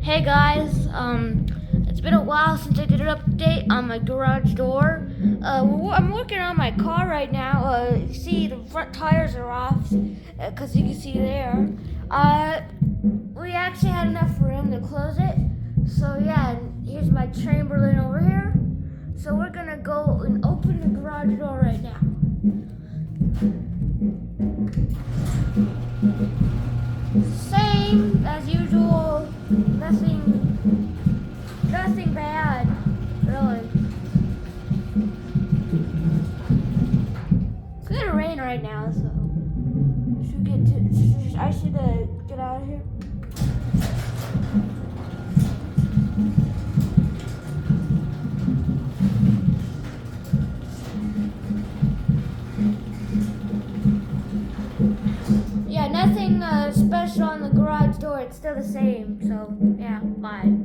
Hey guys, it's been a while since I did an update on my garage door. I'm working on my car right now. You see the front tires are off, cause you can see there. We actually had enough room to close it. So yeah, and here's my Chamberlain over here. So we're gonna go and open the garage door right now. Same as usual. Nothing bad, really. It's gonna rain right now, so I should get out of here. Yeah, nothing special on the garage door. It's still the same. So yeah, bye.